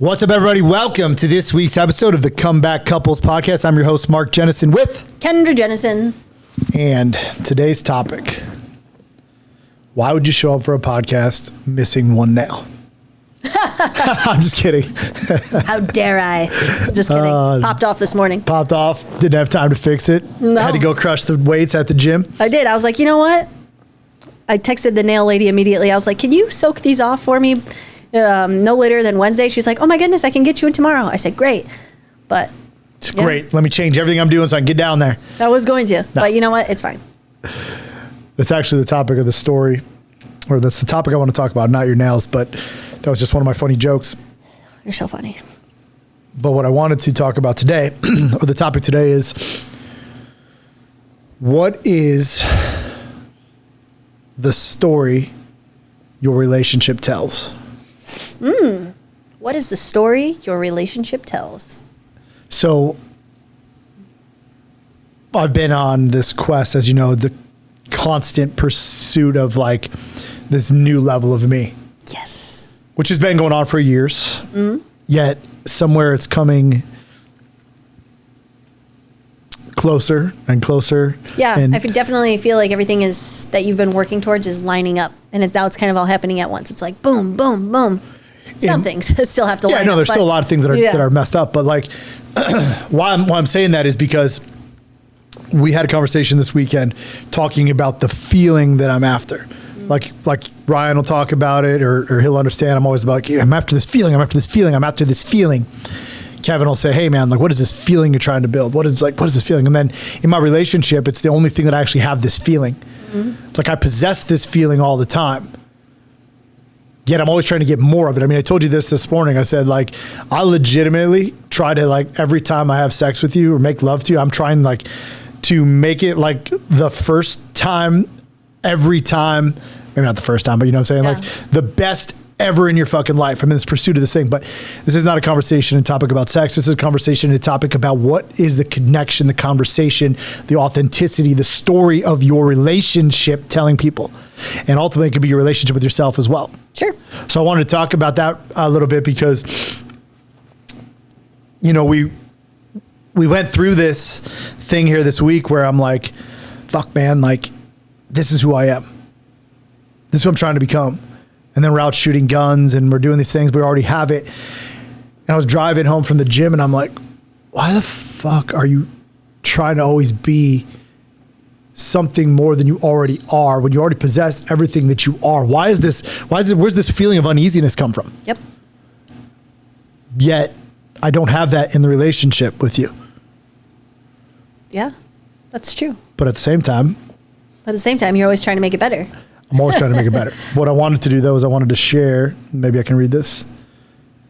What's up, everybody? Welcome to this week's episode of the Comeback Couples Podcast. I'm your host, Mark Jennison, with Kendra Jennison. And today's topic: why would you show up for a podcast missing one nail? I'm just kidding. How dare I? Just kidding. Popped off this morning. Popped off. Didn't have time to fix it. No. Had to go crush the weights at the gym. I did. I was like, you know what? I texted the nail lady immediately. I was like, can you soak these off for me no later than Wednesday? She's like, oh my goodness, I can get you in tomorrow. I said, great. But it's great. Let me change everything I'm doing so I can get down there. I was going to. No. But you know what? It's fine. That's actually the topic of the story. Or that's the topic I want to talk about, not your nails, but that was just one of my funny jokes. You're so funny. But what I wanted to talk about today, or the topic today, is what is the story your relationship tells? What is the story your relationship tells? So I've been on this quest, as you know, the constant pursuit of like this new level of me. Yes. Which has been going on for years. Yet somewhere it's coming closer and closer. Yeah, and I definitely feel like everything is that you've been working towards is lining up, and it's kind of all happening at once. It's like boom, boom, boom. Some things still have to line up. Yeah, no, there's still a lot of things that are messed up. But like, why I'm saying that is because we had a conversation this weekend talking about the feeling that I'm after. Like Ryan will talk about it, or he'll understand. I'm always about like, I'm after this feeling. I'm after this feeling. I'm after this feeling. Kevin will say, hey man, like, what is this feeling you're trying to build? What is this feeling? And then in my relationship, it's the only thing that I actually have this feeling. Like I possess this feeling all the time. Yet I'm always trying to get more of it. I mean, I told you this morning. I said, like, I legitimately try to, like, every time I have sex with you or make love to you, I'm trying like to make it like the first time, every time, maybe not the first time, but you know what I'm saying? Yeah. Like the best ever in your fucking life. I'm in this pursuit of this thing, but this is not a conversation and topic about sex. This is a conversation and a topic about what is the connection, the conversation, the authenticity, the story of your relationship telling people. And ultimately it could be your relationship with yourself as well. Sure. So I wanted to talk about that a little bit because, you know, we went through this thing here this week where I'm like, fuck man, like this is who I am. This is what I'm trying to become. And then we're out shooting guns and we're doing these things. We already have it. And I was driving home from the gym and I'm like, why the fuck are you trying to always be something more than you already are when you already possess everything that you are? Where's this feeling of uneasiness come from? Yep. Yet I don't have that in the relationship with you. Yeah, that's true. But at the same time, you're always trying to make it better. I'm always trying to make it better. What I wanted to do though is I wanted to share, maybe I can read this.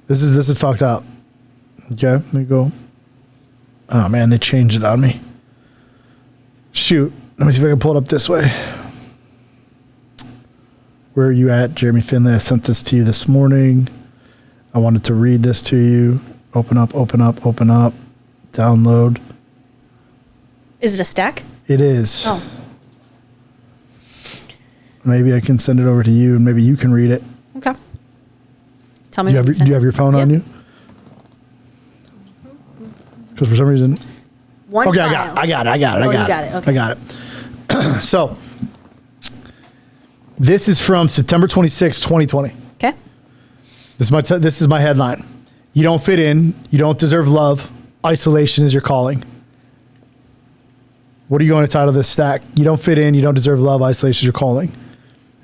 This is fucked up. Okay, let me go. Oh man, they changed it on me. Shoot, let me see if I can pull it up this way. Where are you at, Jeremy Finley? I sent this to you this morning. I wanted to read this to you. Open up, download. Is it a stack? It is. Oh. Maybe I can send it over to you and maybe you can read it. Okay. Tell me. Do you have your phone on you? Because for some reason. One file. I got it. Okay. I got it. So this is from September 26, 2020. Okay. This is my headline. You don't fit in. You don't deserve love. Isolation is your calling. What are you going to title this stack? You don't fit in. You don't deserve love. Isolation is your calling.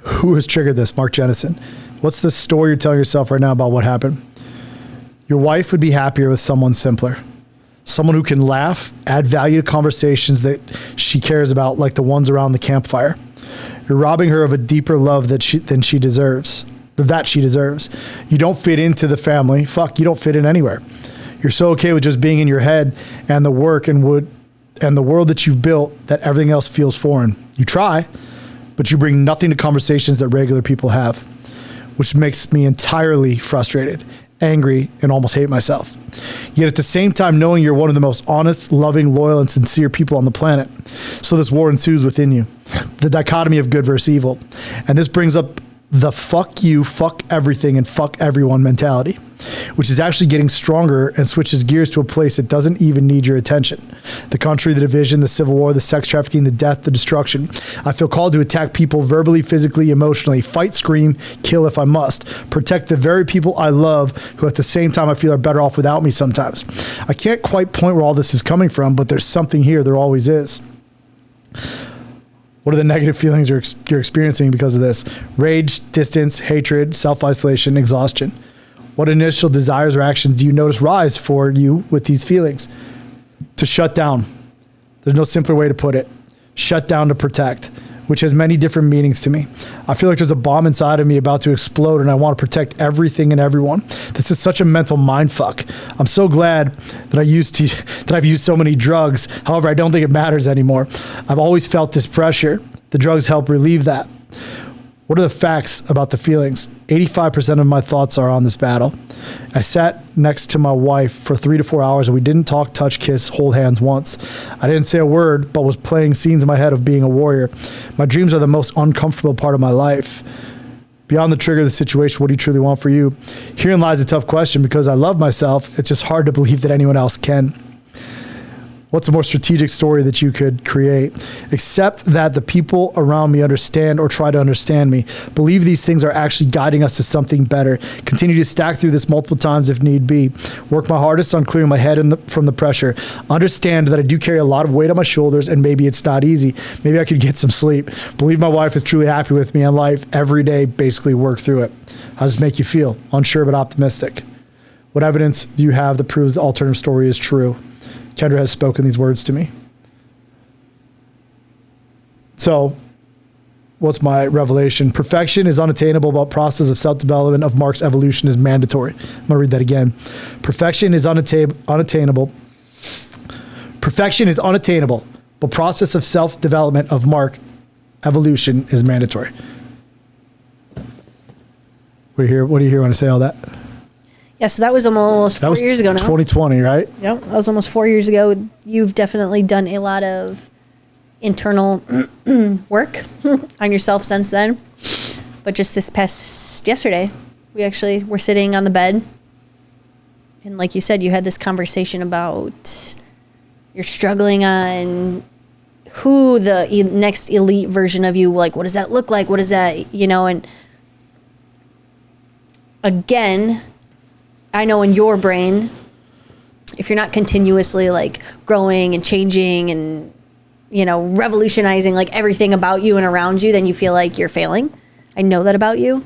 Who has triggered this? Mark Jennison. What's the story you're telling yourself right now about what happened? Your wife would be happier with someone simpler. Someone who can laugh, add value to conversations that she cares about, like the ones around the campfire. You're robbing her of a deeper love that she deserves. You don't fit into the family. Fuck, you don't fit in anywhere. You're so okay with just being in your head and the work and the world that you've built that everything else feels foreign. You try, but you bring nothing to conversations that regular people have, which makes me entirely frustrated, angry, and almost hate myself. Yet at the same time, knowing you're one of the most honest, loving, loyal, and sincere people on the planet. So this war ensues within you, the dichotomy of good versus evil. And this brings up the fuck you, fuck everything, and fuck everyone mentality, which is actually getting stronger and switches gears to a place that doesn't even need your attention. The country, the division, the civil war, the sex trafficking, the death, the destruction. I feel called to attack people verbally, physically, emotionally, fight, scream, kill if I must, protect the very people I love who at the same time I feel are better off without me sometimes. I can't quite point where all this is coming from, but there's something here. There always is. What are the negative feelings you're experiencing because of this? Rage, distance, hatred, self-isolation, exhaustion. What initial desires or actions do you notice rise for you with these feelings? To shut down. There's no simpler way to put it. Shut down to protect, which has many different meanings to me. I feel like there's a bomb inside of me about to explode and I want to protect everything and everyone. This is such a mental mind fuck. I'm so glad that I've used so many drugs. However, I don't think it matters anymore. I've always felt this pressure. The drugs help relieve that. What are the facts about the feelings? 85% of my thoughts are on this battle. I sat next to my wife for 3 to 4 hours and we didn't talk, touch, kiss, hold hands once. I didn't say a word, but was playing scenes in my head of being a warrior. My dreams are the most uncomfortable part of my life. Beyond the trigger of the situation, what do you truly want for you? Herein lies a tough question because I love myself. It's just hard to believe that anyone else can. What's a more strategic story that you could create? Accept that the people around me understand or try to understand me. Believe these things are actually guiding us to something better. Continue to stack through this multiple times if need be. Work my hardest on clearing my head from the pressure. Understand that I do carry a lot of weight on my shoulders and maybe it's not easy. Maybe I could get some sleep. Believe my wife is truly happy with me in life every day. Basically work through it. How does this make you feel? Unsure but optimistic. What evidence do you have that proves the alternative story is true? Kendra has spoken these words to me. So, what's my revelation? Perfection is unattainable, but process of self-development of Mark's evolution is mandatory. I'm going to read that again. Perfection is unattainable. Perfection is unattainable, but process of self-development of Mark evolution is mandatory. What do you hear when I say all that? Yeah, so that was almost 4 years ago now. 2020, right? Yep, that was almost 4 years ago. You've definitely done a lot of internal work on yourself since then. But just this past yesterday, we actually were sitting on the bed. And like you said, you had this conversation about you're struggling on who the next elite version of you, like, what does that look like? What is that, and again, I know in your brain, if you're not continuously like growing and changing and, revolutionizing like everything about you and around you, then you feel like you're failing. I know that about you.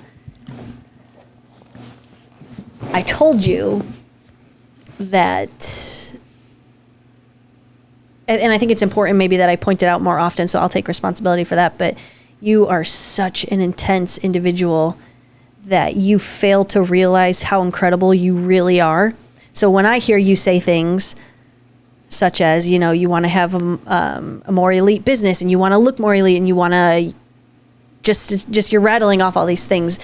I told you that, and I think it's important maybe that I point it out more often, so I'll take responsibility for that, but you are such an intense individual that you fail to realize how incredible you really are. So when I hear you say things such as, you want to have a more elite business and you want to look more elite and you want to just you're rattling off all these things.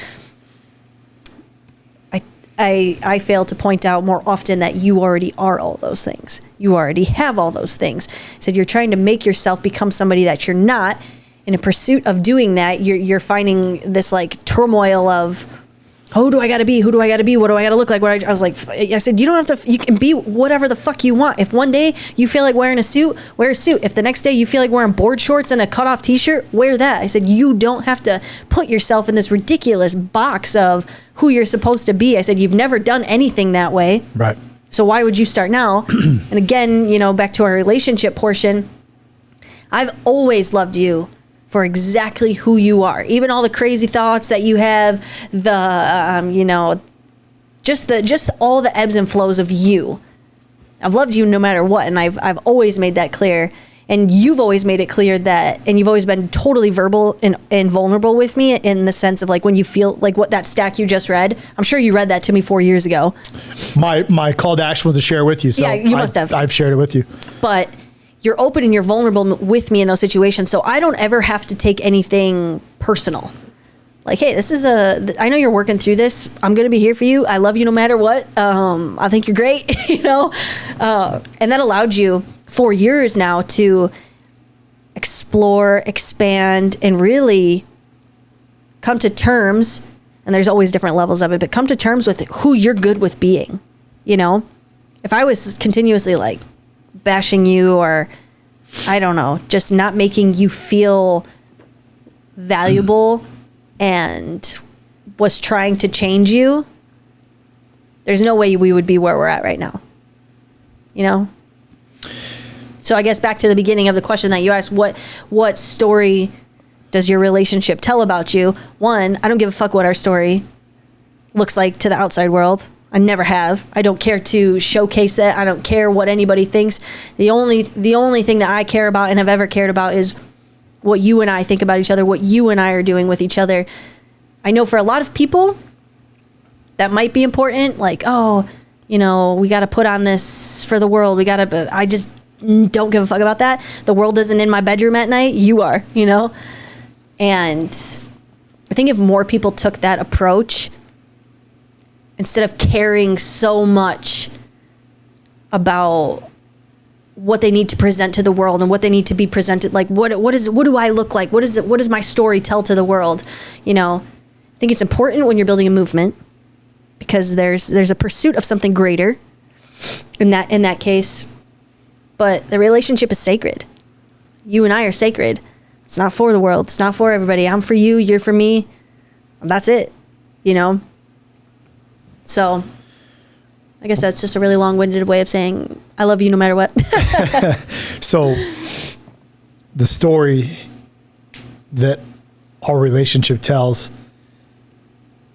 I fail to point out more often that you already are all those things. You already have all those things. So you're trying to make yourself become somebody that you're not. In a pursuit of doing that, you're finding this like turmoil of, who do I gotta be? Who do I gotta be? What do I gotta look like? I was like, I said, you don't have to, you can be whatever the fuck you want. If one day you feel like wearing a suit, wear a suit. If the next day you feel like wearing board shorts and a cutoff t-shirt, wear that. I said, you don't have to put yourself in this ridiculous box of who you're supposed to be. I said, you've never done anything that way. Right. So why would you start now? And again, back to our relationship portion, I've always loved you for exactly who you are. Even all the crazy thoughts that you have, the, just all the ebbs and flows of you. I've loved you no matter what, and I've always made that clear. And you've always made it clear that, and you've always been totally verbal and vulnerable with me in the sense of like when you feel like what that stack you just read. I'm sure you read that to me 4 years ago. My call to action was to share it with you. So yeah, you must have. I've shared it with you. But you're open and you're vulnerable with me in those situations. So I don't ever have to take anything personal. Like, hey, I know you're working through this. I'm going to be here for you. I love you no matter what. I think you're great, and that allowed you 4 years now to explore, expand, and really come to terms, and there's always different levels of it, but come to terms with who you're good with being, you know? If I was continuously like bashing you, or I don't know, just not making you feel valuable and was trying to change you, there's no way we would be where we're at right now, you know? So I guess back to the beginning of the question that you asked, what story does your relationship tell about you? One, I don't give a fuck what our story looks like to the outside world. I never have. I don't care to showcase it. I don't care what anybody thinks. The only thing that I care about and have ever cared about is what you and I think about each other, what you and I are doing with each other. I know for a lot of people that might be important, like, oh, you know, we got to put on this for the world. But I just don't give a fuck about that. The world isn't in my bedroom at night. You are, you know? And I think if more people took that approach, instead of caring so much about what they need to present to the world and what they need to be presented, like what do I look like? What does my story tell to the world? You know, I think it's important when you're building a movement, because there's a pursuit of something greater in that case. But the relationship is sacred. You and I are sacred. It's not for the world. It's not for everybody. I'm for you. You're for me. That's it. You know? So I guess that's just a really long-winded way of saying I love you no matter what. So the story that our relationship tells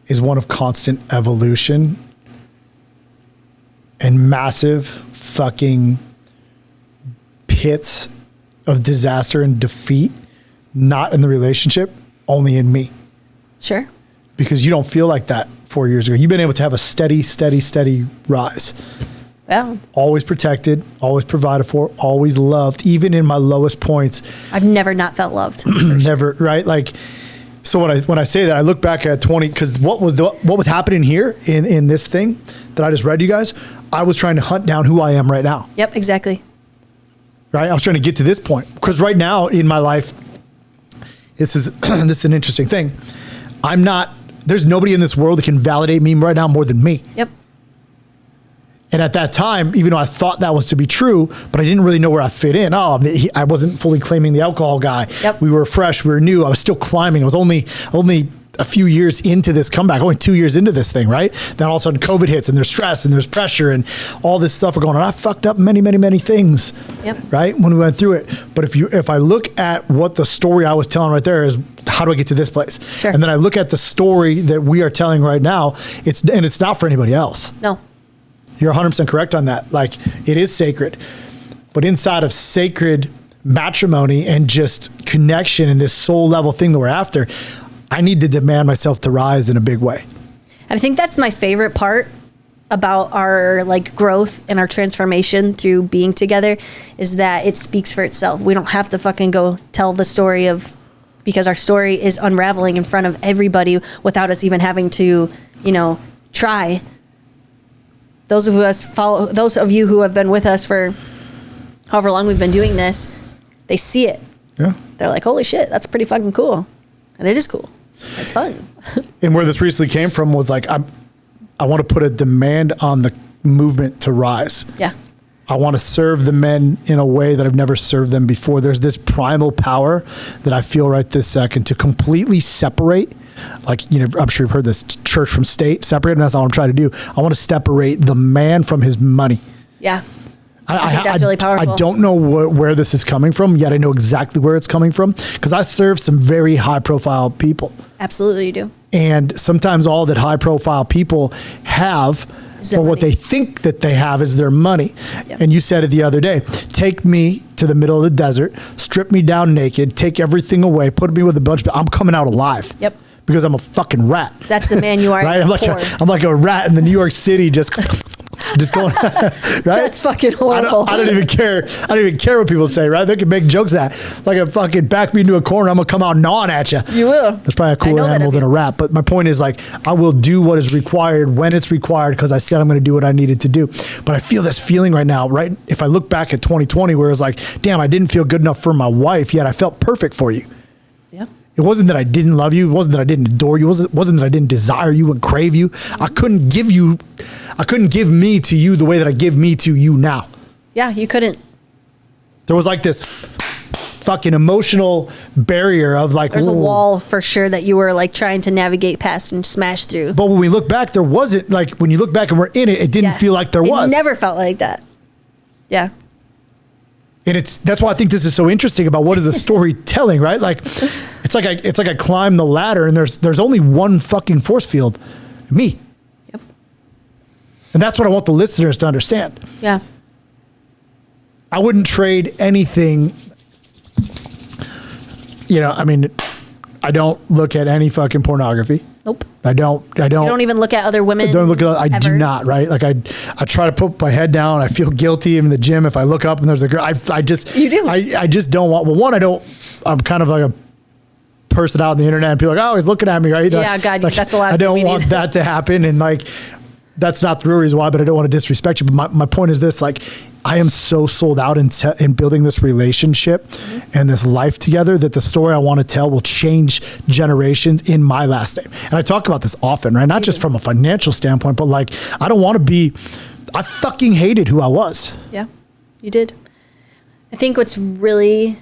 is one of constant evolution and massive fucking pits of disaster and defeat, not in the relationship, only in me. Sure. Because you don't feel like that 4 years ago. You've been able to have a steady rise. Yeah. Always protected, always provided for, always loved, even in my lowest points. I've never not felt loved. Never, right? Like, so when I say that, I look back at 20, because what was happening here in this thing that I just read to you guys, I was trying to hunt down who I am right now. Yep, exactly. Right? I was trying to get to this point, because right now in my life, this is an interesting thing. There's nobody in this world that can validate me right now more than me. Yep. And at that time, even though I thought that was to be true, but I didn't really know where I fit in. I wasn't fully claiming the alcohol guy. Yep. We were fresh. We were new. I was still climbing. I was only a few years into this comeback, only 2 years into this thing, right? Then all of a sudden COVID hits, and there's stress and there's pressure and all this stuff are going on. I fucked up many, many, many things, yep, right? When we went through it. But if I look at what the story I was telling right there is, how do I get to this place? Sure. And then I look at the story that we are telling right now, it's not for anybody else. No. You're 100% correct on that. Like, it is sacred. But inside of sacred matrimony and just connection and this soul level thing that we're after, I need to demand myself to rise in a big way. And I think that's my favorite part about our like growth and our transformation through being together, is that it speaks for itself. We don't have to fucking go tell the story because our story is unraveling in front of everybody without us even having to, try. Those of you who have been with us for however long we've been doing this, they see it. Yeah. They're like, holy shit, that's pretty fucking cool. And it is cool. It's fun. And where this recently came from was like, I want to put a demand on the movement to rise. Yeah. I want to serve the men in a way that I've never served them before. There's this primal power that I feel right this second to completely separate. Like, I'm sure you've heard this, church from state, separate, and that's all I'm trying to do. I want to separate the man from his money. Yeah. I think that's really powerful. I don't know where this is coming from, yet I know exactly where it's coming from, because I serve some very high-profile people. Absolutely, you do. And sometimes all that high-profile people have, or what they think that they have, is their money. Yep. And you said it the other day. Take me to the middle of the desert, strip me down naked, take everything away, put me with a bunch of... I'm coming out alive. Yep. Because I'm a fucking rat. That's the man you are. Right? I'm like a rat in the New York City, just going, right? That's fucking horrible. I don't even care. I don't even care what people say, right? They can make jokes that, like, a fucking back me into a corner, I'm going to come out gnawing at you. You will. That's probably a cooler animal than a rat. But my point is, like, I will do what is required when it's required, because I said I'm going to do what I needed to do. But I feel this feeling right now, right? If I look back at 2020, where it's like, damn, I didn't feel good enough for my wife, yet I felt perfect for you. Yeah. It wasn't that I didn't love you. It wasn't that I didn't adore you. It wasn't that I didn't desire you and crave you. I couldn't give me to you the way that I give me to you now. Yeah, you couldn't. There was like this fucking emotional barrier of like, there's a wall for sure that you were like trying to navigate past and smash through. But when we look back, there wasn't, like, when you look back and we're in it, it didn't feel like there was. It never felt like that. Yeah. And that's why I think this is so interesting about what is the storytelling, right? Like, it's like I climb the ladder and there's only one fucking force field, me. Yep. And that's what I want the listeners to understand. Yeah. I wouldn't trade anything. You know, I mean, I don't look at any fucking pornography. Nope. I don't. You don't even look at other women. I do not, right? Like I try to put my head down. I feel guilty in the gym if I look up and there's a girl. I just. You do. I just don't want. Well, one, I'm kind of like a person out on the internet and people are like, oh, he's looking at me, right? Yeah, God, like, that's the last I thing don't we want need. that to happen, and like, that's not the real reason why. But I don't want to disrespect you. But my point is this: like, I am so sold out in building this relationship and this life together that the story I want to tell will change generations in my last name. And I talk about this often, right? Not just from a financial standpoint, but like, I don't want to be, I fucking hated who I was. Yeah, you did. I think what's really,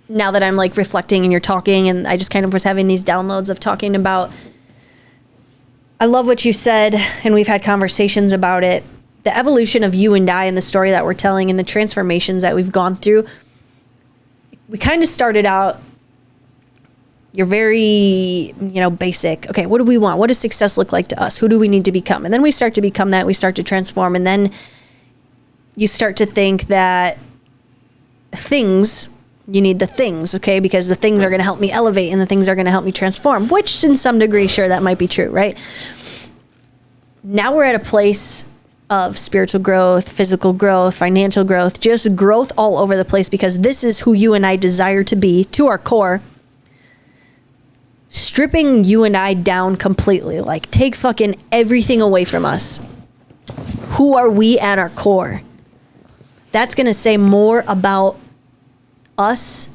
now that I'm like reflecting and you're talking and I just kind of was having these downloads of talking about, I love what you said and we've had conversations about it. The evolution of you and I and the story that we're telling and the transformations that we've gone through, we kind of started out, you're very, basic. Okay, what do we want? What does success look like to us? Who do we need to become? And then we start to become that. We start to transform. And then you start to think that you need the things, okay? Because the things are going to help me elevate and the things are going to help me transform, which in some degree, sure, that might be true, right? Now we're at a place of spiritual growth, physical growth, financial growth, just growth all over the place because this is who you and I desire to be to our core. Stripping you and I down completely, like take fucking everything away from us. Who are we at our core? That's going to say more about us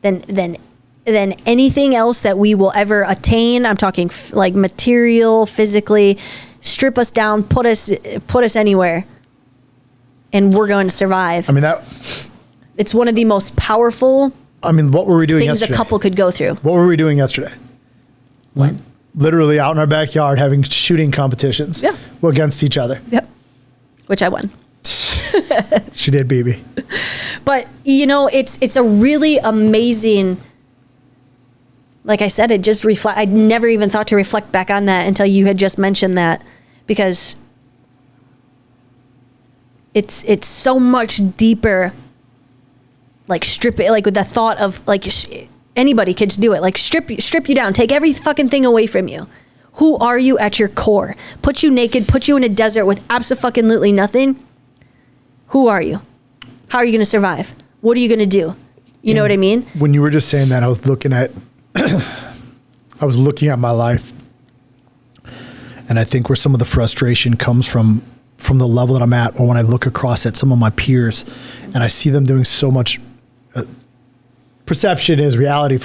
than anything else that we will ever attain. I'm talking like material, physically. Strip us down, put us anywhere, and we're going to survive. I mean, it's one of the most powerful. I mean, what were we doing things yesterday? a couple could go through. What were we doing yesterday? Like literally out in our backyard having shooting competitions against each other. Yep. Which I won. She did, BB. But it's a really amazing. Like I said, it just I'd never even thought to reflect back on that until you had just mentioned that, because it's so much deeper. Like strip it, like with the thought of like anybody could do it. Like strip you down, take every fucking thing away from you. Who are you at your core? Put you naked, put you in a desert with absolutely nothing. Who are you? How are you going to survive? What are you going to do? You know what I mean? When you were just saying that, I was looking at my life, and I think where some of the frustration comes from the level that I'm at, or when I look across at some of my peers and I see them doing so much, perception is reality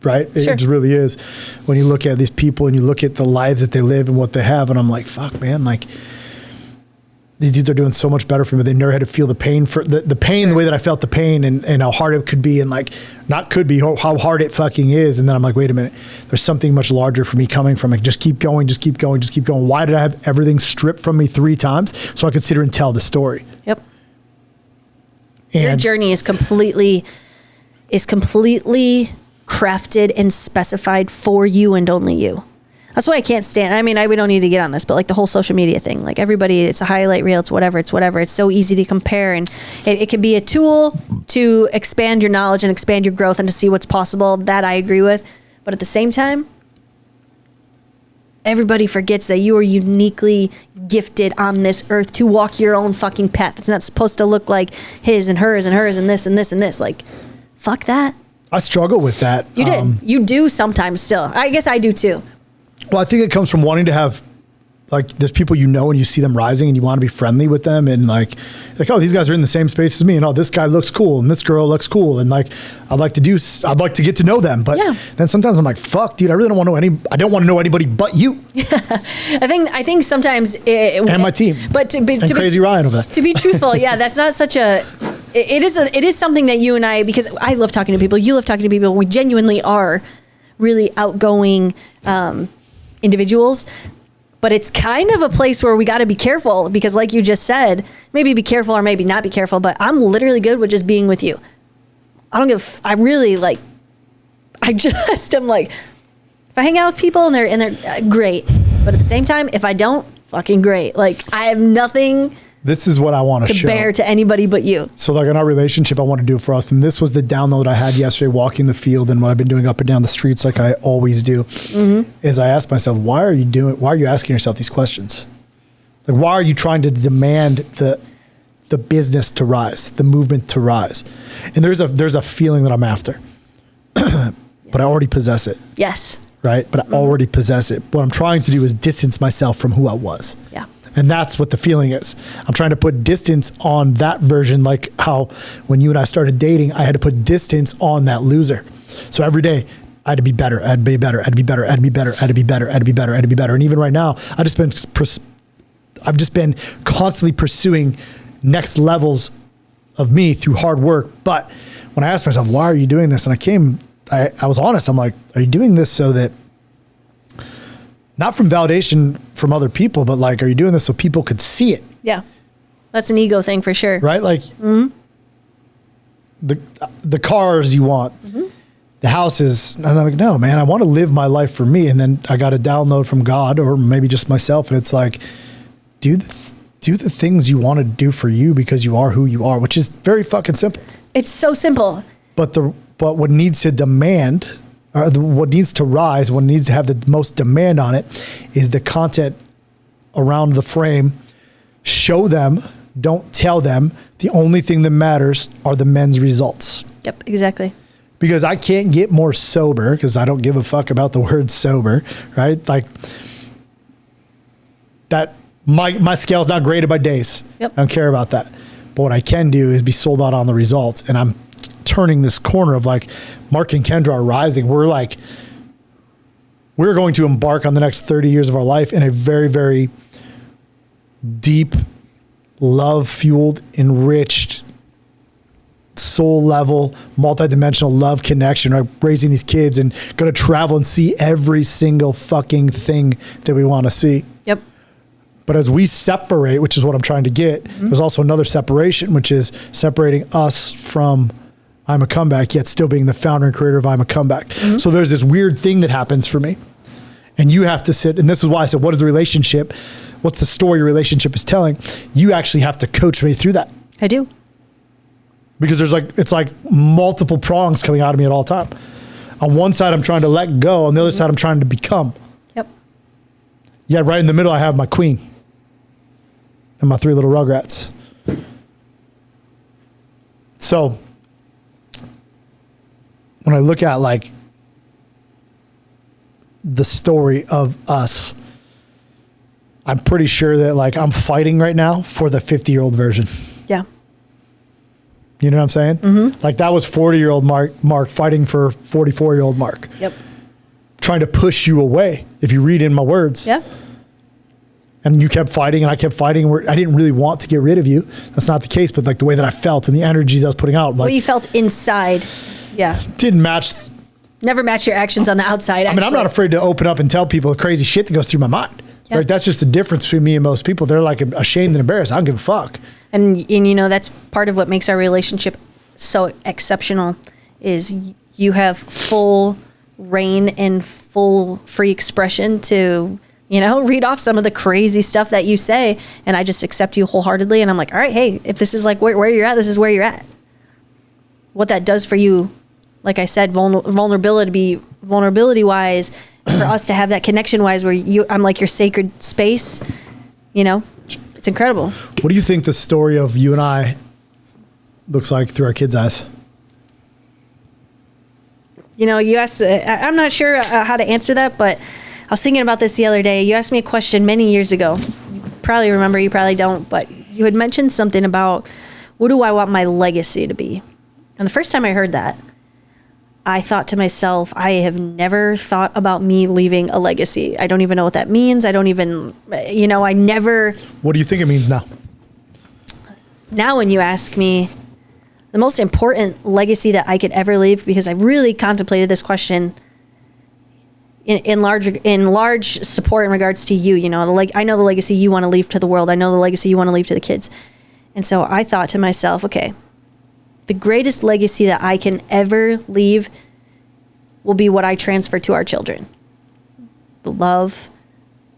right? Sure. It just really is. When you look at these people and you look at the lives that they live and what they have, and I'm like, fuck, man, like these dudes are doing so much better for me. They never had to feel the pain the pain, the way that I felt the pain and how hard it could be, and like not could be, how hard it fucking is. And then I'm like, wait a minute, there's something much larger for me coming from it. Just keep going. Why did I have everything stripped from me 3 times so I could sit here and tell the story? Yep. And your journey is completely crafted and specified for you and only you. That's why I can't stand. I mean, we don't need to get on this, but like the whole social media thing, like everybody, it's a highlight reel, it's whatever. It's so easy to compare, and it can be a tool to expand your knowledge and expand your growth and to see what's possible. That I agree with. But at the same time, everybody forgets that you are uniquely gifted on this earth to walk your own fucking path. It's not supposed to look like his and hers and hers and this and this and this. Like, fuck that. I struggle with that. You did. You do sometimes still. I guess I do too. Well, I think it comes from wanting to have like there's people you know and you see them rising and you want to be friendly with them and like, oh, these guys are in the same space as me and oh, this guy looks cool and this girl looks cool and like I'd like to get to know them, but then sometimes I'm like, fuck, dude, I really don't want to know I don't want to know anybody but you. I think sometimes and my team, but to be crazy Ryan over there. To be truthful, that's not such a. It is something that you and I, because I love talking to people, you love talking to people. We genuinely are really outgoing individuals. But it's kind of a place where we got to be careful because like you just said, maybe be careful or maybe not be careful, but I'm literally good with just being with you. I don't give, I really like, I just am like, if I hang out with people and they're great, but at the same time, if I don't, fucking great. Like I have nothing this is what I want to show. bear to anybody but you. So like in our relationship, I want to do it for us. And this was the download I had yesterday walking the field and what I've been doing up and down the streets like I always do, is I asked myself, why are you asking yourself these questions? Like, why are you trying to demand the business to rise, the movement to rise? And there's a feeling that I'm after, but I already possess it. Yes. Right? But I already possess it. What I'm trying to do is distance myself from who I was. Yeah. And that's what the feeling is. I'm trying to put distance on that version, like how when you and I started dating, I had to put distance on that loser. So every day I had to be better, I had to be better, I had to be better, I had to be better, I had to be better, I had to be better, I had to be better. And even right now, I've just been constantly pursuing next levels of me through hard work. But when I asked myself, why are you doing this? And I was honest. I'm like, are you doing this so that, not from validation from other people, but like, are you doing this so people could see it? Yeah. That's an ego thing for sure. Right? Like the cars you want, the houses. And I'm like, no, man, I want to live my life for me. And then I got a download from God or maybe just myself. And it's like, do the things you want to do for you because you are who you are, which is very fucking simple. It's so simple. But what needs to demand, what needs to rise, what needs to have the most demand on it is the content around the frame. Show them, don't tell them. The only thing that matters are the men's results. Yep, exactly. Because I can't get more sober because I don't give a fuck about the word sober, right? Like that, my scale's not graded by days. Yep. I don't care about that. But what I can do is be sold out on the results. And I'm turning this corner of like Mark and Kendra are rising. We're going to embark on the next 30 years of our life in a very, very deep, love-fueled, enriched, soul-level, multidimensional love connection, right? Raising these kids and going to travel and see every single fucking thing that we want to see. Yep. But as we separate, which is what I'm trying to get, there's also another separation, which is separating us from I'm a Comeback, yet still being the founder and creator of I'm a Comeback. So there's this weird thing that happens for me. And you have to sit, and this is why I said, what is the relationship? What's the story your relationship is telling? You actually have to coach me through that. I do. Because it's like multiple prongs coming out of me at all time. On one side, I'm trying to let go. On the other side, I'm trying to become. Yep. Yeah, right in the middle, I have my queen and my three little rugrats. So when I look at like the story of us, I'm pretty sure that like I'm fighting right now for the 50-year-old version. Yeah. You know what I'm saying? Mm-hmm. Like that was 40-year-old Mark fighting for 44-year-old Mark. Yep. Trying to push you away, if you read in my words. Yeah. And you kept fighting and I kept fighting. I didn't really want to get rid of you. That's not the case, but like the way that I felt and the energies I was putting out. Like, what you felt inside. Yeah. Didn't match. Never match your actions on the outside. I mean, I'm not afraid to open up and tell people the crazy shit that goes through my mind. Yep. Right? That's just the difference between me and most people. They're like ashamed and embarrassed. I don't give a fuck. And you know, that's part of what makes our relationship so exceptional is you have full reign and full free expression to, you know, read off some of the crazy stuff that you say. And I just accept you wholeheartedly. And I'm like, all right, hey, if this is like where you're at, this is where you're at. What that does for you, like I said, vulnerability wise, for us to have that connection wise where I'm like your sacred space, you know, it's incredible. What do you think the story of you and I looks like through our kids' eyes? You know, you asked, I'm not sure how to answer that, but I was thinking about this the other day. You asked me a question many years ago. You probably remember, you probably don't, but you had mentioned something about what do I want my legacy to be? And the first time I heard that, I thought to myself, I have never thought about me leaving a legacy. I don't even know what that means. I don't even, I never. What do you think it means now? Now when you ask me, the most important legacy that I could ever leave, because I've really contemplated this question in large support in regards to you, I know the legacy you want to leave to the world. I know the legacy you want to leave to the kids. And so I thought to myself, okay, the greatest legacy that I can ever leave will be what I transfer to our children. The love,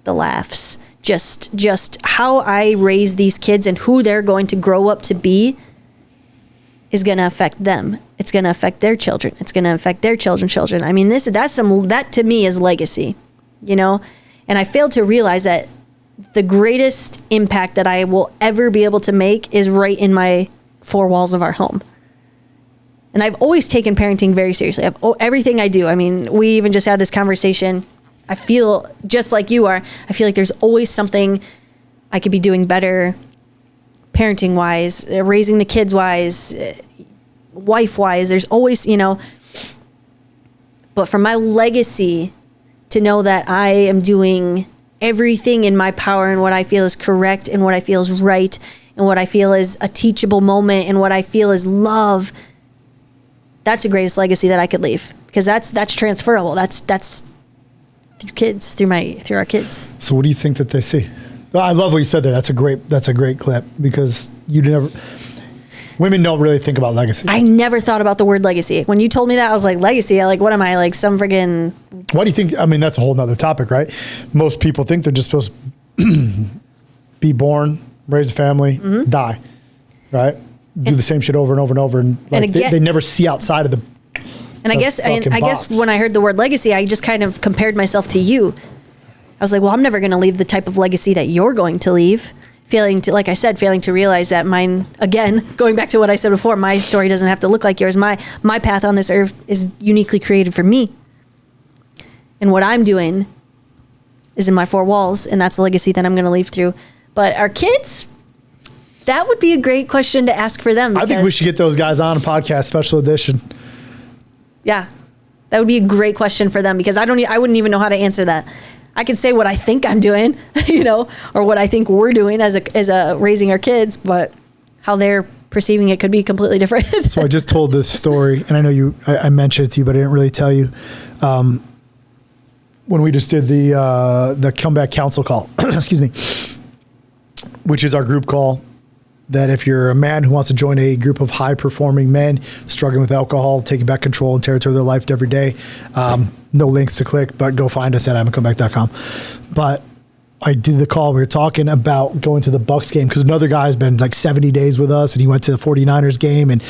the laughs, just how I raise these kids and who they're going to grow up to be is going to affect them. It's going to affect their children. It's going to affect their children's children. I mean, that to me is legacy, And I failed to realize that the greatest impact that I will ever be able to make is right in my four walls of our home. And I've always taken parenting very seriously. Everything I do. I mean, we even just had this conversation. I feel just like you are. I feel like there's always something I could be doing better, parenting wise, raising the kids wise, wife wise. There's always, but for my legacy to know that I am doing everything in my power and what I feel is correct and what I feel is right and what I feel is a teachable moment and what I feel is love, that's the greatest legacy that I could leave, because that's transferable. That's through kids, through our kids. So what do you think that they see? I love what you said there. That's a great clip, because women don't really think about legacy. I never thought about the word legacy. When you told me that, I was like, legacy? What am I, like some friggin'... Why do you think, that's a whole nother topic, right? Most people think they're just supposed to be born, raise a family, die, right? Do the same shit over and over and over. And again, they never see outside of the And I guess when I heard the word legacy, I just kind of compared myself to you. I was like, well, I'm never going to leave the type of legacy that you're going to leave. Failing to realize that mine, again, going back to what I said before, my story doesn't have to look like yours. My path on this earth is uniquely created for me. And what I'm doing is in my four walls, and that's a legacy that I'm going to leave through. But our kids, that would be a great question to ask for them. I think we should get those guys on a podcast, special edition. Yeah, that would be a great question for them, because I wouldn't even know how to answer that. I could say what I think I'm doing, or what I think we're doing as a raising our kids, but how they're perceiving it could be completely different. So I just told this story, and I know I mentioned it to you, but I didn't really tell you. When we just did the Comeback Council call, excuse me, which is our group call, that if you're a man who wants to join a group of high-performing men struggling with alcohol, taking back control and territory of their life every day, no links to click, but go find us at IAMACOMEBACK.com. But I did the call. We were talking about going to the Bucks game, because another guy's been like 70 days with us, and he went to the 49ers game, and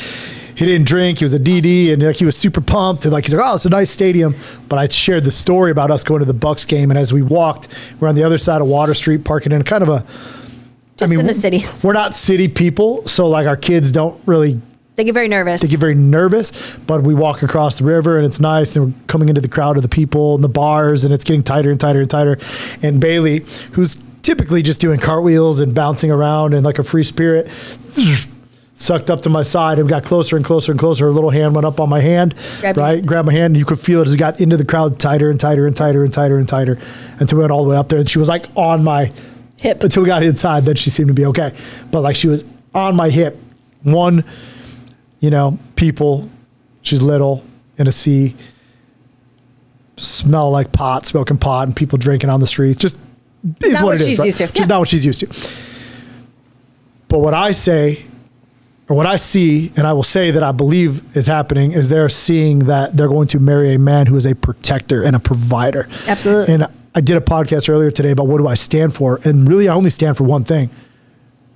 he didn't drink. He was a DD, and he was super pumped. And he's like, oh, it's a nice stadium. But I shared the story about us going to the Bucks game, and as we walked, we're on the other side of Water Street, parking in kind of a... in the city. We're not city people, so our kids don't really... They get very nervous. But we walk across the river, and it's nice, and we're coming into the crowd of the people and the bars, and it's getting tighter and tighter and tighter. And Bailey, who's typically just doing cartwheels and bouncing around and like a free spirit, sucked up to my side and got closer and closer and closer. Her little hand went up on my hand, grabbed my hand, and you could feel it as we got into the crowd, tighter and tighter and tighter and tighter and tighter, until we went all the way up there. And she was like on my hip until we got inside. Then she seemed to be okay, but she was on my hip. People, she's little in a sea, smell like pot, smoking pot, and people drinking on the streets. Just is not what she's used to. Just not what she's used to. But what I say, or what I see, and I will say that I believe is happening, is they're seeing that they're going to marry a man who is a protector and a provider. Absolutely. And I did a podcast earlier today about what do I stand for, and really I only stand for one thing: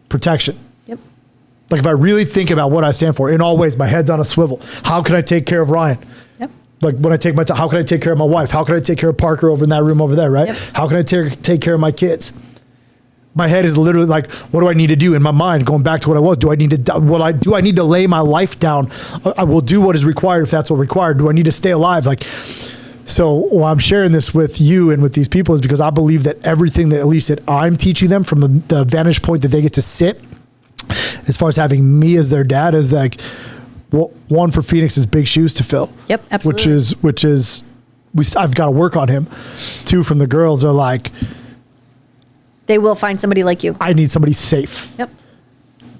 protection. Yep. If I really think about what I stand for, in all ways, my head's on a swivel. How can I take care of Ryan? Yep. When I take my time, how can I take care of my wife? How can I take care of Parker over in that room over there, right? Yep. How can I take care of my kids? My head is literally what do I need to do? In my mind, going back to what I was, do I need to lay my life down? I will do what is required if that's what's required. Do I need to stay alive? So why I'm sharing this with you and with these people is because I believe that everything that at least that I'm teaching them from the vantage point that they get to sit, as far as having me as their dad, is like, well, one, for Phoenix is big shoes to fill. Yep, absolutely. Which is I've got to work on him. Two, from the girls are like, they will find somebody like you. I need somebody safe. Yep.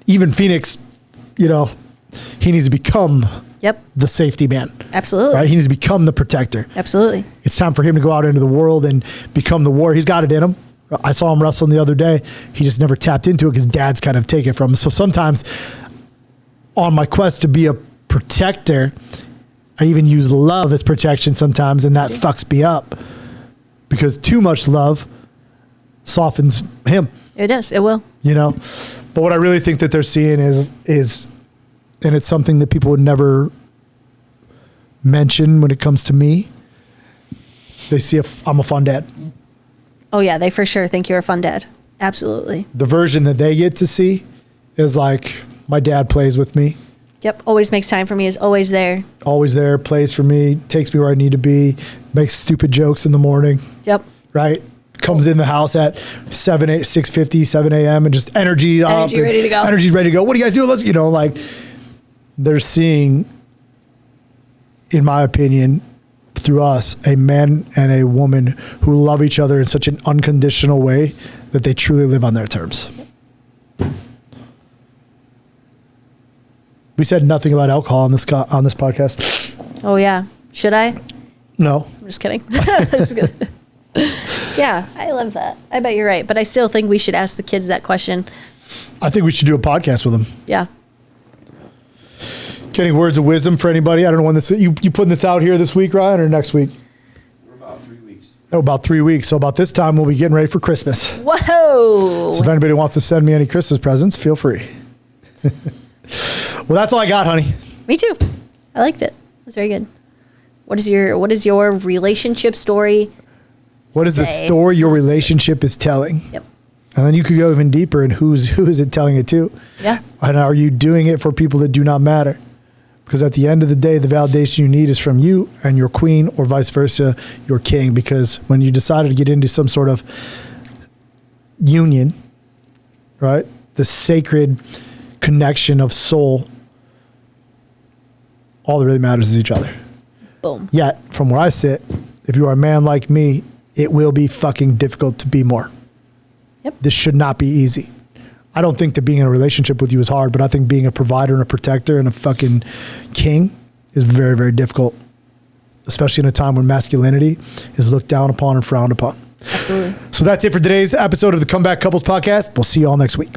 Even Phoenix, he needs to become the safety man. Absolutely. Right? He needs to become the protector. Absolutely. It's time for him to go out into the world and become the warrior. He's got it in him. I saw him wrestling the other day. He just never tapped into it because dad's kind of taken it from him. So sometimes on my quest to be a protector, I even use love as protection sometimes, and that fucks me up because too much love softens him. It does. It will. But what I really think that they're seeing is, and it's something that people would never mention when it comes to me. They see I'm a fun dad. Oh yeah, they for sure think you're a fun dad. Absolutely. The version that they get to see is like, my dad plays with me. Yep. Always makes time for me, is always there. Always there, plays for me, takes me where I need to be, makes stupid jokes in the morning. Yep. Right? Comes in the house at 6:50, 7 a.m. and just energy up. Energy ready to go. Energy's ready to go. What do you guys do? Let's, they're seeing, in my opinion, through us, a man and a woman who love each other in such an unconditional way that they truly live on their terms. We said nothing about alcohol on this podcast. Oh yeah. Should I? No. I'm just kidding. Yeah, I love that. I bet you're right. But I still think we should ask the kids that question. I think we should do a podcast with them. Yeah. Any words of wisdom for anybody? I don't know when this, you putting this out here this week, Ryan, or next week? We're about 3 weeks. Oh, about 3 weeks. So about this time, we'll be getting ready for Christmas. Whoa. So if anybody wants to send me any Christmas presents, feel free. Well, that's all I got, honey. Me too. I liked it. That's very good. What is your relationship story? What is the story your relationship is telling? Yep. And then you could go even deeper and who is it telling it to? Yeah. And are you doing it for people that do not matter? Because at the end of the day, the validation you need is from you and your queen, or vice versa, your king. Because when you decided to get into some sort of union, right? The sacred connection of soul, all that really matters is each other. Boom. Yet, from where I sit, if you are a man like me, it will be fucking difficult to be more. Yep. This should not be easy. I don't think that being in a relationship with you is hard, but I think being a provider and a protector and a fucking king is very, very difficult, especially in a time when masculinity is looked down upon and frowned upon. Absolutely. So that's it for today's episode of the Comeback Couples Podcast. We'll see you all next week.